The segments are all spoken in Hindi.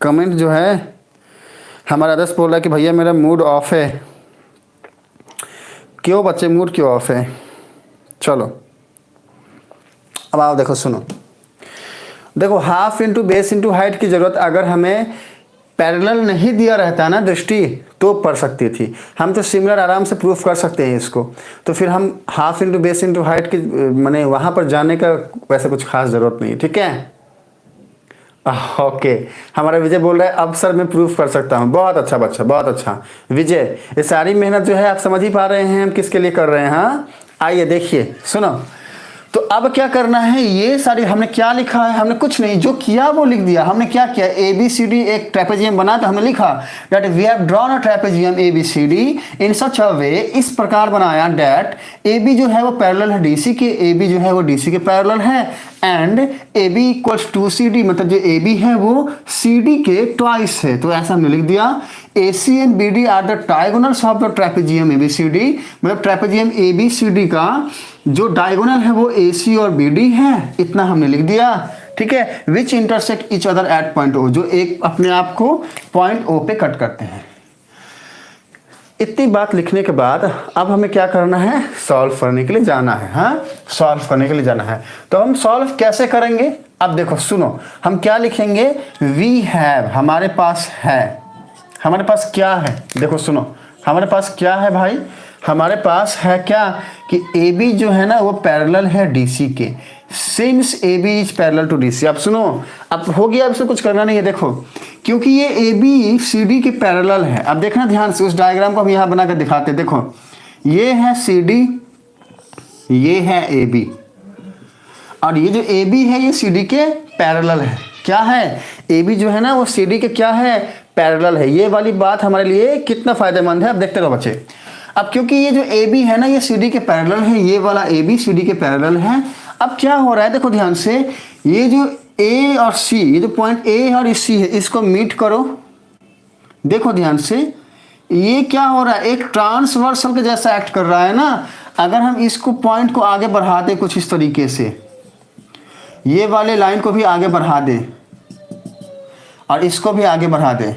कमेंट जो है हमारा आदर्श बोल रहा है कि भैया मेरा मूड ऑफ है। क्यों बच्चे मूड क्यों ऑफ है? चलो अब आओ देखो, सुनो, देखो half into base into height की ज़रूरत अगर हमें पैरेलल नहीं दिया रहता ना दृष्टि तो पड़ सकती थी। हम तो सिमिलर आराम से प्रूफ कर सकते हैं इसको, तो फिर हम half into base into height की माने वहाँ पर जाने का वैसे कुछ खास ज़रूरत नहीं है। ठीक है, ओके। हमारा विजय बोल रहा है अब सर मैं प्रूफ कर सकता हूँ। बहुत अच्छा बच्चा, बहुत अच्छा विजय। ये सारी मेहनत जो है आप समझ ही पा रहे हैं हम किसके लिए कर रहे हैं। हाँ आइए देखिए, सुनो, तो अब क्या करना है, ये सारी हमने क्या लिखा है, हमने कुछ नहीं, जो किया वो लिख दिया। हमने क्या किया, ए बी सी डी एक ट्रेपेजियम बना तो हमने लिखा that we have drawn a trapezium A B C D in such a way, इस प्रकार बनाया दैट ए बी जो है वो पैरेलल है डी सी के, ए बी जो है वो डी सी के पैरेलल है, and A B equals to C D, मतलब जो ए बी है वो सी डी के ट्वाइस है। तो ऐसा हमने लिख दिया A C and B D are the diagonals of the trapezium A B C D, मतलब trapezium A B C D का जो डायगोनल है वो ए सी और बी डी है, इतना हमने लिख दिया। ठीक है, which intersect each other at point O, जो एक अपने आप को पॉइंट ओ पे कट करते हैं। इतनी बात लिखने के बाद अब हमें क्या करना है, सॉल्व करने के लिए जाना है। हाँ सॉल्व करने के लिए जाना है। तो हम सॉल्व कैसे करेंगे, अब देखो सुनो, हम क्या लिखेंगे, वी हैव, हमारे पास है, हमारे पास क्या है, देखो सुनो, हमारे पास क्या है भाई, हमारे पास है क्या कि ए बी जो है ना वो पैरेलल है डी सी के, since A B is parallel to D C. अब सुनो, अब हो गया, अब इसमें कुछ करना नहीं है। देखो क्योंकि ये ए बी सी डी के पैरेलल है, अब देखना ध्यान से, उस डायग्राम को हम यहाँ बना कर दिखाते हैं। देखो ये है सी डी, ये है ए बी, और ये जो ए बी है ये सी डी के पैरेलल है। क्या है, ए बी जो है ना वो सी डी के क्या है, पैरेलल है। ये वाली बात हमारे लिए कितना फायदेमंद है, अब देखते रहो बच्चे। अब क्योंकि ये जो ए बी है ना ये सी डी के पैरेलल है, ये वाला ए बी सी डी के पैरेलल है। अब क्या हो रहा है, देखो ध्यान से, ये जो ए और सी, ये जो पॉइंट ए और सी है इसको मीट करो। देखो ध्यान से, ये क्या हो रहा है, एक ट्रांसवर्सल के जैसा एक्ट कर रहा है ना। अगर हम इसको पॉइंट को आगे बढ़ा दें कुछ इस तरीके से, ये वाले लाइन को भी आगे बढ़ा दें और इसको भी आगे बढ़ा दें,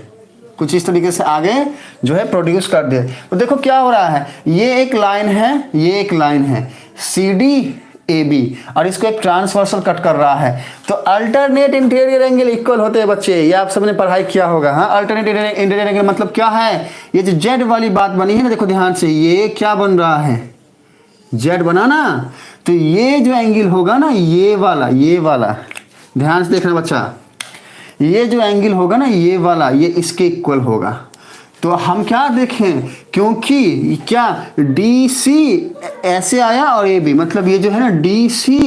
कुछ इस तरीके से आगे जो है प्रोड्यूस कर दे, तो देखो क्या हो रहा है, ये एक लाइन है, ये एक लाइन है सी डी ए बी, और इसको एक ट्रांसवर्सल कट कर रहा है। तो अल्टरनेट इंटीरियर एंगल इक्वल होते हैं बच्चे, ये आप सबने पढ़ाई किया होगा। हाँ अल्टरनेट इंटीरियर एंगल मतलब क्या है, ये जो जेड वाली बात बनी है ना, देखो ध्यान से, ये क्या बन रहा है, जेड बना ना, तो ये जो एंगल होगा ना, ये वाला ध्यान से देखना बच्चा, ये जो एंगल होगा ना ये वाला, ये इसके इक्वल होगा। तो हम क्या देखें, क्योंकि क्या डी सी ऐसे आया और ए बी, मतलब ये जो है ना डी सी,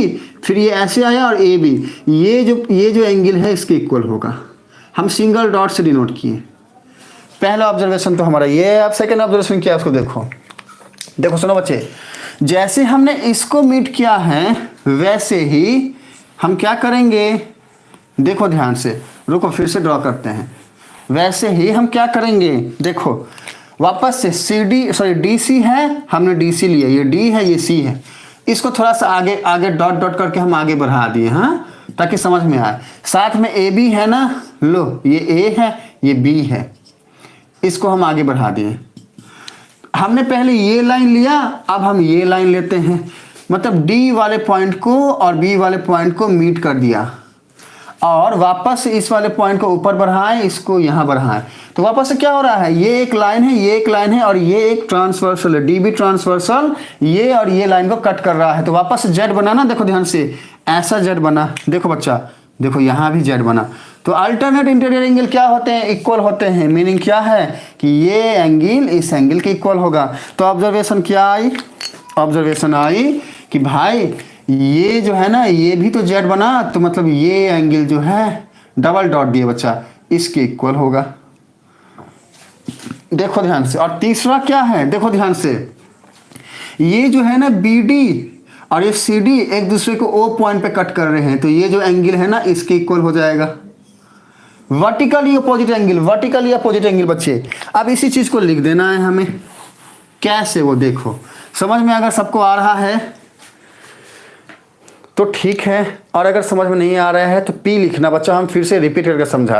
फिर ये ऐसे आया और ए बी, ये जो एंगल है इसके इक्वल होगा। हम सिंगल डॉट से डिनोट किए। पहला ऑब्जर्वेशन तो हमारा ये है। अब सेकेंड ऑब्जर्वेशन क्या है उसको देखो। देखो सुनो बच्चे, जैसे हमने इसको मीट किया है वैसे ही हम क्या करेंगे, देखो ध्यान से, रुको फिर से ड्रॉ करते हैं। वैसे ही हम क्या करेंगे, देखो वापस से C D, sorry D C है, हमने डी सी लिया, ये डी है ये सी है, इसको थोड़ा सा आगे आगे डॉट डॉट करके हम आगे बढ़ा दिए। हाँ ताकि समझ में आए। साथ में ए बी है ना, लो ये ए है ये बी है, इसको हम आगे बढ़ा दिए। हमने पहले ये लाइन लिया, अब हम ये लाइन लेते हैं, मतलब डी वाले पॉइंट को और बी वाले पॉइंट को मीट कर दिया, और वापस इस वाले पॉइंट को ऊपर बढ़ाएं, इसको यहाँ बढ़ाएं। तो वापस से क्या हो रहा है, ये एक लाइन है, ये एक लाइन है, और ये एक ट्रांसवर्सल है, डी बी ट्रांसवर्सल, ये और ये लाइन को कट कर रहा है। तो वापस जेड बना ना, देखो ध्यान से, ऐसा जेड बना, देखो बच्चा, देखो यहाँ भी जेड बना। तो अल्टरनेट इंटीरियर एंगल क्या होते हैं, इक्वल होते हैं। मीनिंग क्या है कि ये एंगल इस एंगल के इक्वल होगा। तो ऑब्जर्वेशन क्या आई, ऑब्जर्वेशन आई कि भाई ये जो है ना ये भी तो जेड बना, तो मतलब ये एंगल जो है डबल डॉट दिए बच्चा, इसके इक्वल होगा। देखो ध्यान से। और तीसरा क्या है, देखो ध्यान से, ये जो है ना बी डी और ये सी डी एक दूसरे को ओ पॉइंट पे कट कर रहे हैं, तो ये जो एंगल है ना इसके इक्वल हो जाएगा। Vertically opposite angle, vertically opposite angle बच्चे। अब इसी चीज को लिख देना है हमें, कैसे वो देखो, समझ में अगर सबको आ रहा है तो ठीक है, और अगर समझ में नहीं आ रहा है तो पी लिखना बच्चा, हम फिर से रिपीट करके समझा